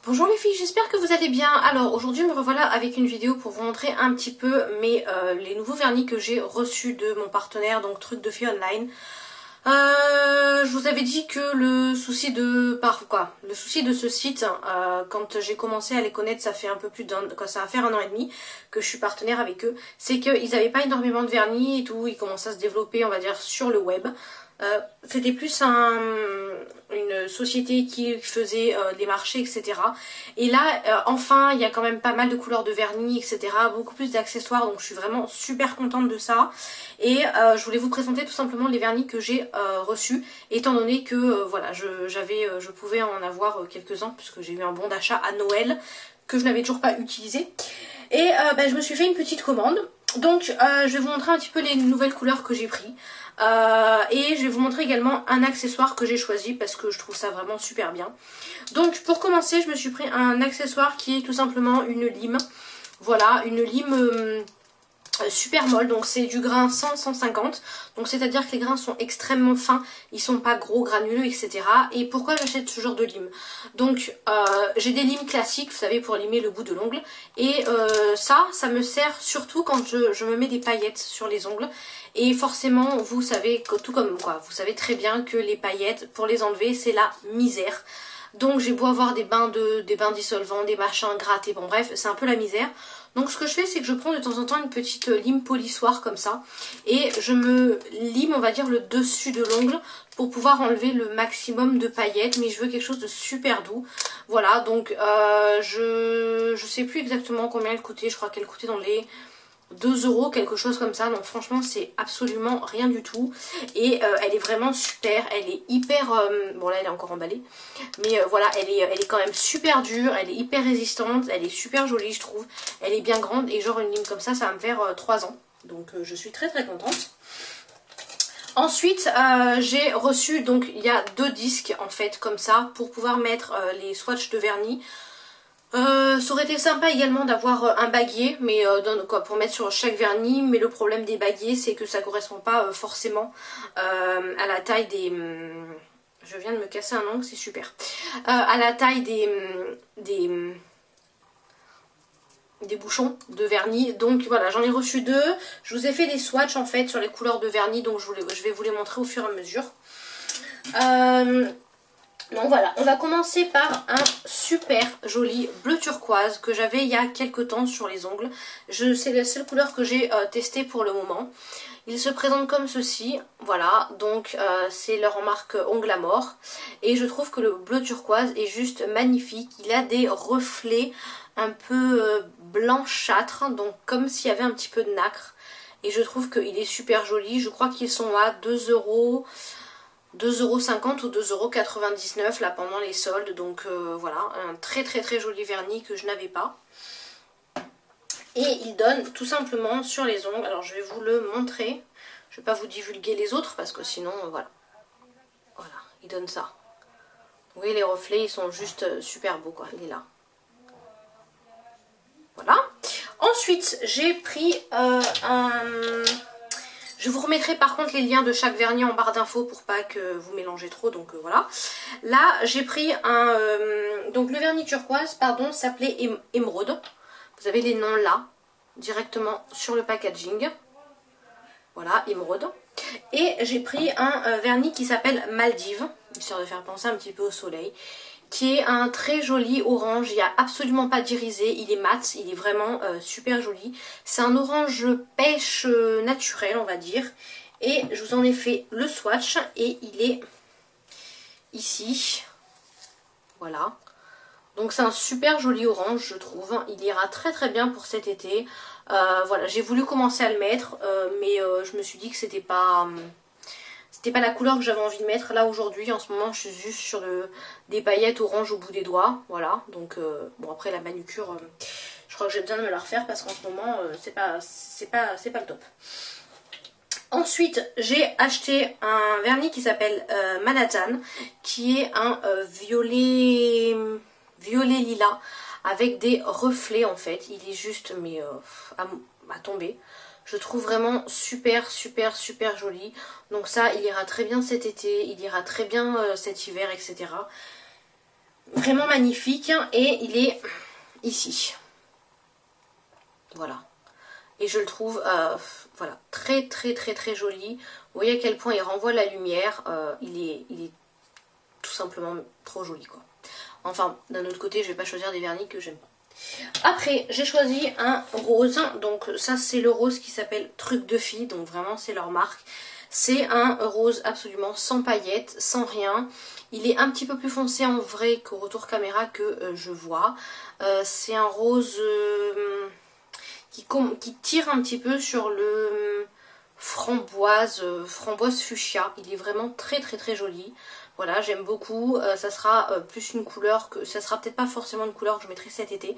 Bonjour les filles, j'espère que vous allez bien. Alors aujourd'hui me revoilà avec une vidéo pour vous montrer un petit peu les nouveaux vernis que j'ai reçus de mon partenaire, donc Truc de Filles Online. Je vous avais dit que le souci de ce site, quand j'ai commencé à les connaître, ça fait un peu plus ça va faire 1 an et demi que je suis partenaire avec eux, c'est qu'ils n'avaient pas énormément de vernis et tout, ils commençaient à se développer, on va dire, sur le web. C'était plus une société qui faisait des marchés, etc. Et là, enfin, il y a quand même pas mal de couleurs de vernis, etc. Beaucoup plus d'accessoires, donc je suis vraiment super contente de ça. Et je voulais vous présenter tout simplement les vernis que j'ai reçus, étant donné que voilà, je pouvais en avoir quelques-uns, puisque j'ai eu un bon d'achat à Noël, que je n'avais toujours pas utilisé. Et je me suis fait une petite commande. Donc je vais vous montrer un petit peu les nouvelles couleurs que j'ai pris. Et je vais vous montrer également un accessoire que j'ai choisi parce que je trouve ça vraiment super bien. Donc pour commencer, je me suis pris un accessoire qui est tout simplement une lime. Voilà, une lime super molle, donc c'est du grain 100-150, donc c'est à dire que les grains sont extrêmement fins, ils sont pas gros, granuleux, etc. Et pourquoi j'achète ce genre de lime? Donc j'ai des limes classiques, vous savez, pour limer le bout de l'ongle, et ça me sert surtout quand je me mets des paillettes sur les ongles. Et forcément, vous savez, tout comme quoi, vous savez très bien que les paillettes, pour les enlever, c'est la misère. Donc j'ai beau avoir des bains dissolvants, des machins grattés, bon bref, c'est un peu la misère. Donc ce que je fais, c'est que je prends de temps en temps une petite lime polissoire comme ça, et je me lime, on va dire, le dessus de l'ongle pour pouvoir enlever le maximum de paillettes, mais je veux quelque chose de super doux. Voilà, donc je sais plus exactement combien elle coûtait, je crois qu'elle coûtait dans les 2 euros, quelque chose comme ça. Donc franchement c'est absolument rien du tout. Et elle est vraiment super. Elle est hyper... bon là elle est encore emballée. Mais voilà, elle est quand même super dure. Elle est hyper résistante. Elle est super jolie je trouve. Elle est bien grande. Et genre une lime comme ça va me faire 3 ans. Donc je suis très très contente. Ensuite j'ai reçu, donc il y a 2 disques en fait comme ça pour pouvoir mettre les swatchs de vernis. Ça aurait été sympa également d'avoir un baguier, mais pour mettre sur chaque vernis, mais le problème des baguiers c'est que ça correspond pas forcément à la taille des... je viens de me casser un ongle, c'est super. À la taille des bouchons de vernis. Donc voilà, j'en ai reçu 2. Je vous ai fait des swatchs en fait sur les couleurs de vernis, donc je vais vous les montrer au fur et à mesure. Donc voilà, on va commencer par un super joli bleu turquoise que j'avais il y a quelques temps sur les ongles. C'est la seule couleur que j'ai testée pour le moment. Il se présente comme ceci, voilà, donc c'est leur marque Ongles à Mort. Et je trouve que le bleu turquoise est juste magnifique. Il a des reflets un peu blanchâtres, donc comme s'il y avait un petit peu de nacre. Et je trouve qu'il est super joli. Je crois qu'ils sont à 2 euros. 2,50 € ou 2,99 € là pendant les soldes, donc voilà, un très très très joli vernis que je n'avais pas. Et il donne tout simplement sur les ongles, alors je vais vous le montrer, je vais pas vous divulguer les autres parce que sinon voilà, il donne ça. Vous voyez les reflets, ils sont juste super beaux quoi, il est là. Voilà. Ensuite j'ai pris je vous remettrai par contre les liens de chaque vernis en barre d'infos pour pas que vous mélangez trop, donc voilà. Là j'ai pris donc le vernis turquoise, pardon, s'appelait Émeraude. Vous avez les noms là, directement sur le packaging. Voilà, Émeraude. Et j'ai pris un vernis qui s'appelle Maldives, histoire de faire penser un petit peu au soleil, qui est un très joli orange. Il n'y a absolument pas d'irisé, il est mat, il est vraiment super joli. C'est un orange pêche naturel, on va dire. Et je vous en ai fait le swatch et il est ici. Voilà. Donc c'est un super joli orange je trouve. Il ira très très bien pour cet été. Voilà, j'ai voulu commencer à le mettre, mais je me suis dit que c'était pas la couleur que j'avais envie de mettre. Là aujourd'hui en ce moment je suis juste sur des paillettes orange au bout des doigts. Voilà, donc bon après la manucure je crois que j'ai besoin de me la refaire parce qu'en ce moment c'est pas le top. Ensuite j'ai acheté un vernis qui s'appelle Manhattan, qui est un violet lilas avec des reflets en fait. Il est juste mais à tomber. Je trouve vraiment super super super joli. Donc ça il ira très bien cet été, il ira très bien cet hiver, etc. Vraiment magnifique. Et il est ici. Voilà. Et je le trouve voilà, très très très très joli. Vous voyez à quel point il renvoie la lumière. Il est tout simplement trop joli quoi. Enfin, d'un autre côté, je vais pas choisir des vernis que j'aime pas. Après, j'ai choisi un rose. Donc ça, c'est le rose qui s'appelle Truc de Fille. Donc vraiment, c'est leur marque. C'est un rose absolument sans paillettes, sans rien. Il est un petit peu plus foncé en vrai qu'au retour caméra que je vois. C'est un rose qui tire un petit peu sur le framboise fuchsia. Il est vraiment très très très joli. Voilà, j'aime beaucoup. Ça sera plus une couleur que... Ça sera peut-être pas forcément une couleur que je mettrai cet été.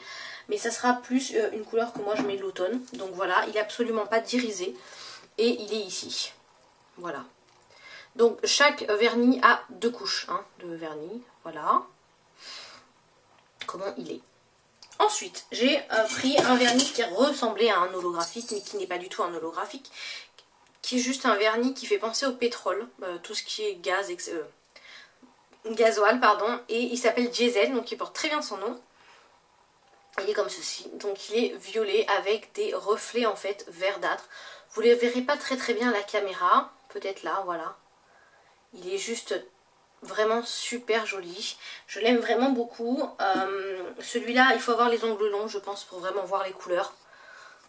Mais ça sera plus une couleur que moi je mets l'automne. Donc voilà, il est absolument pas d'irisé. Et il est ici. Voilà. Donc chaque vernis a 2 couches de vernis. Voilà. Comment il est. Ensuite, j'ai pris un vernis qui ressemblait à un holographique, mais qui n'est pas du tout un holographique. Qui est juste un vernis qui fait penser au pétrole. Tout ce qui est gaz, gasoil, pardon. Et il s'appelle Diesel, donc il porte très bien son nom. Il est comme ceci. Donc il est violet avec des reflets en fait verdâtres. Vous ne les verrez pas très très bien à la caméra. Peut-être là, voilà. Il est juste vraiment super joli. Je l'aime vraiment beaucoup. Celui-là, il faut avoir les ongles longs, je pense, pour vraiment voir les couleurs.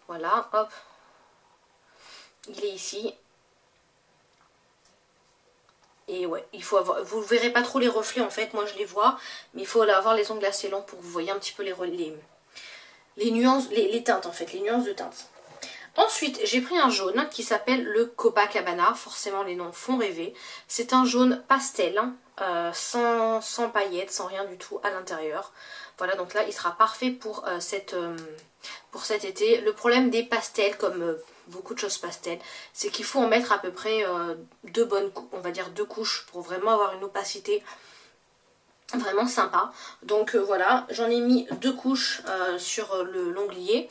Voilà, hop. Il est ici. Et ouais, il faut avoir... Vous ne verrez pas trop les reflets en fait, moi je les vois. Mais il faut avoir les ongles assez longs pour que vous voyez un petit peu les nuances, les teintes en fait, les nuances de teintes. Ensuite, j'ai pris un jaune qui s'appelle le Copacabana. Forcément, les noms font rêver. C'est un jaune pastel, sans paillettes, sans rien du tout à l'intérieur. Voilà, donc là, il sera parfait pour cet été. Le problème des pastels, comme beaucoup de choses pastels, c'est qu'il faut en mettre à peu près on va dire 2 couches pour vraiment avoir une opacité vraiment sympa. Donc voilà, j'en ai mis 2 couches sur l'onglier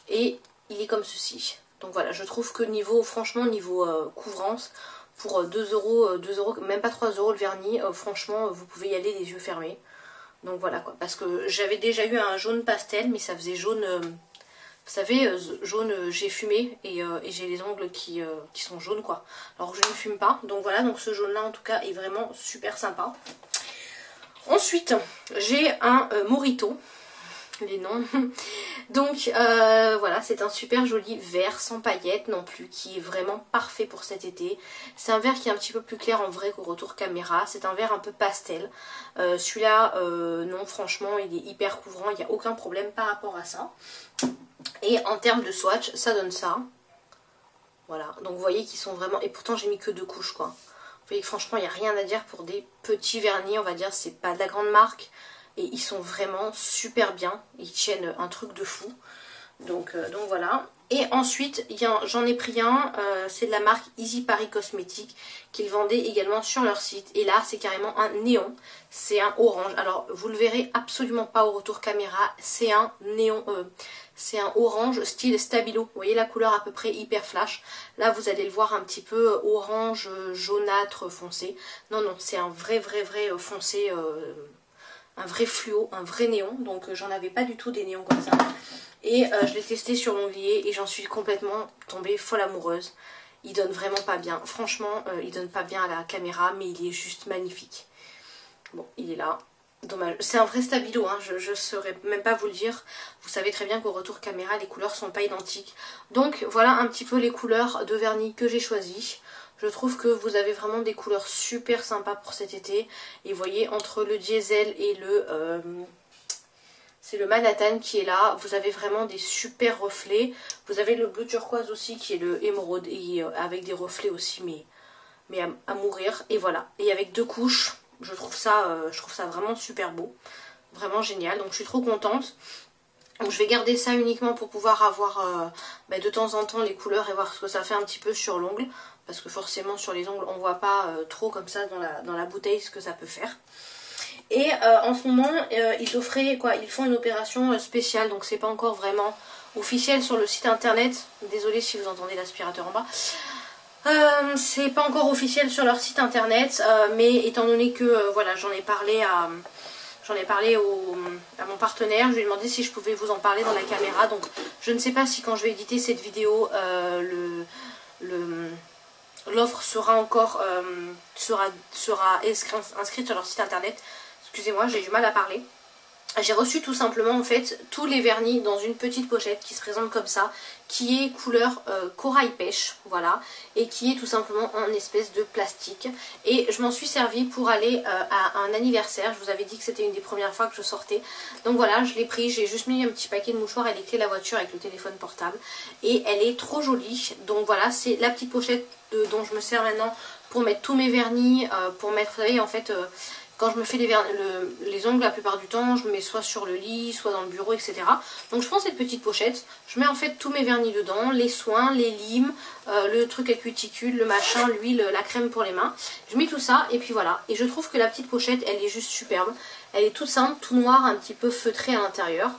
et il est comme ceci. Donc voilà, je trouve que franchement niveau couvrance, pour 2 euros, même pas 3 euros le vernis, franchement vous pouvez y aller les yeux fermés. Donc voilà quoi, parce que j'avais déjà eu un jaune pastel, mais ça faisait jaune, vous savez, jaune j'ai fumé et j'ai les ongles qui sont jaunes quoi. Alors je ne fume pas, donc voilà, donc ce jaune là en tout cas est vraiment super sympa. Ensuite, j'ai un Morito. Les noms. Donc voilà, c'est un super joli vert sans paillettes non plus, qui est vraiment parfait pour cet été. C'est un vert qui est un petit peu plus clair en vrai qu'au retour caméra. C'est un vert un peu pastel. Celui-là, non, franchement, il est hyper couvrant, il n'y a aucun problème par rapport à ça. Et en termes de swatch, ça donne ça. Voilà, donc vous voyez qu'ils sont vraiment... Et pourtant, j'ai mis que 2 couches, quoi. Vous voyez que franchement, il n'y a rien à dire pour des petits vernis, on va dire. C'est pas de la grande marque. Et ils sont vraiment super bien. Ils tiennent un truc de fou. Donc voilà. Et ensuite, j'en ai pris un. C'est de la marque Easy Paris Cosmétiques. Qu'ils vendaient également sur leur site. Et là, c'est carrément un néon. C'est un orange. Alors, vous le verrez absolument pas au retour caméra. C'est un néon... c'est un orange style Stabilo. Vous voyez la couleur à peu près hyper flash. Là, vous allez le voir un petit peu orange, jaunâtre, foncé. Non, non, c'est un vrai foncé... un vrai fluo, un vrai néon, donc j'en avais pas du tout des néons comme ça. Et je l'ai testé sur l'onglier et j'en suis complètement tombée folle amoureuse. Il donne vraiment pas bien, franchement il donne pas bien à la caméra, mais il est juste magnifique. Bon, il est là, dommage. C'est un vrai stabilo, hein. Je saurais même pas vous le dire. Vous savez très bien qu'au retour caméra, les couleurs sont pas identiques. Donc voilà un petit peu les couleurs de vernis que j'ai choisies. Je trouve que vous avez vraiment des couleurs super sympas pour cet été. Et vous voyez, entre le diesel et c'est le Manhattan qui est là. Vous avez vraiment des super reflets. Vous avez le bleu turquoise aussi qui est le émeraude. Et avec des reflets aussi, mais à mourir. Et voilà. Et avec 2 couches, je trouve ça vraiment super beau. Vraiment génial. Donc je suis trop contente. Donc je vais garder ça uniquement pour pouvoir avoir de temps en temps les couleurs et voir ce que ça fait un petit peu sur l'ongle. Parce que forcément sur les ongles on voit pas trop comme ça dans la bouteille ce que ça peut faire. Et en ce moment ils offraient quoi, ils font une opération spéciale, donc c'est pas encore vraiment officiel sur le site internet. Désolée si vous entendez l'aspirateur en bas. C'est pas encore officiel sur leur site internet, mais étant donné que voilà, j'en ai parlé J'en ai parlé à mon partenaire, je lui ai demandé si je pouvais vous en parler dans la caméra. Donc je ne sais pas si quand je vais éditer cette vidéo, l'offre sera encore sera inscrite sur leur site internet. Excusez-moi, j'ai du mal à parler. J'ai reçu tout simplement en fait tous les vernis dans une petite pochette qui se présente comme ça, qui est couleur corail pêche, voilà, et qui est tout simplement en espèce de plastique. Et je m'en suis servi pour aller à un anniversaire. Je vous avais dit que c'était une des premières fois que je sortais. Donc voilà, je l'ai pris, j'ai juste mis un petit paquet de mouchoirs et les clés de la voiture avec le téléphone portable. Et elle est trop jolie. Donc voilà, c'est la petite pochette dont je me sers maintenant pour mettre tous mes vernis, pour mettre, vous savez, en fait... quand je me fais les ongles, la plupart du temps, je me mets soit sur le lit, soit dans le bureau, etc. Donc je prends cette petite pochette, je mets en fait tous mes vernis dedans, les soins, les limes, le truc à cuticule, le machin, l'huile, la crème pour les mains. Je mets tout ça et puis voilà. Et je trouve que la petite pochette, elle est juste superbe. Elle est toute simple, tout noir, un petit peu feutré à l'intérieur.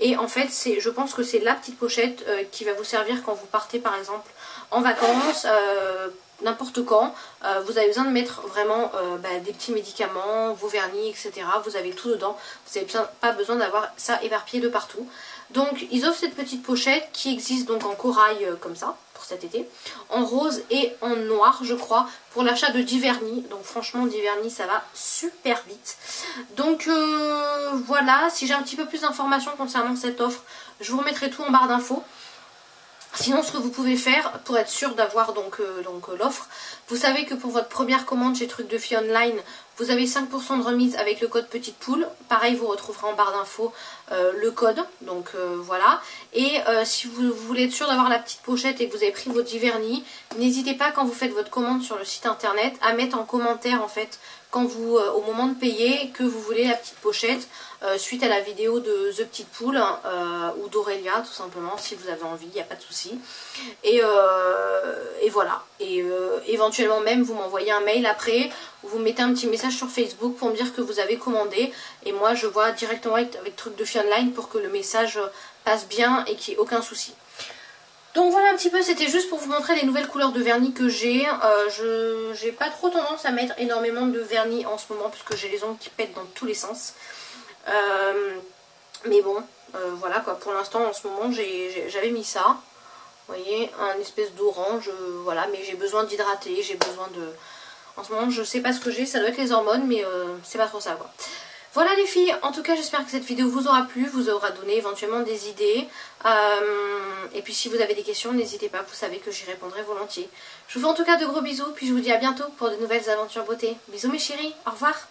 Et en fait, je pense que c'est la petite pochette qui va vous servir quand vous partez par exemple en vacances, n'importe quand. Vous avez besoin de mettre vraiment des petits médicaments, vos vernis, etc. Vous avez tout dedans. Vous n'avez pas besoin d'avoir ça éparpillé de partout. Donc ils offrent cette petite pochette qui existe donc en corail comme ça pour cet été, en rose et en noir je crois, pour l'achat de 10 vernis. Donc franchement 10 vernis ça va super vite. Donc voilà, si j'ai un petit peu plus d'informations concernant cette offre, je vous remettrai tout en barre d'infos. Sinon, ce que vous pouvez faire pour être sûr d'avoir donc l'offre, vous savez que pour votre première commande chez Trucs de Filles Online, vous avez 5% de remise avec le code Petite Poule. Pareil, vous retrouverez en barre d'infos le code. Donc voilà. Et si vous voulez être sûr d'avoir la petite pochette et que vous avez pris vos 10 vernis, n'hésitez pas quand vous faites votre commande sur le site internet à mettre en commentaire en fait quand vous, au moment de payer, que vous voulez la petite pochette suite à la vidéo de The Petite Poule ou d'Aurélia tout simplement, si vous avez envie, il n'y a pas de souci. Et voilà. Et éventuellement même vous m'envoyez un mail après, ou vous mettez un petit message sur Facebook pour me dire que vous avez commandé. Et moi je vois directement avec Trucs de Filles Online pour que le message passe bien et qu'il n'y ait aucun souci. Donc voilà un petit peu, c'était juste pour vous montrer les nouvelles couleurs de vernis que j'ai. J'ai pas trop tendance à mettre énormément de vernis en ce moment puisque j'ai les ongles qui pètent dans tous les sens. Mais bon, voilà quoi, pour l'instant en ce moment j'avais mis ça. Vous voyez, un espèce d'orange, voilà, mais j'ai besoin d'hydrater, j'ai besoin de... En ce moment je sais pas ce que j'ai, ça doit être les hormones mais c'est pas trop ça quoi. Voilà les filles, en tout cas j'espère que cette vidéo vous aura plu, vous aura donné éventuellement des idées. Et puis si vous avez des questions, n'hésitez pas, vous savez que j'y répondrai volontiers. Je vous fais en tout cas de gros bisous, puis je vous dis à bientôt pour de nouvelles aventures beauté. Bisous mes chéris, au revoir.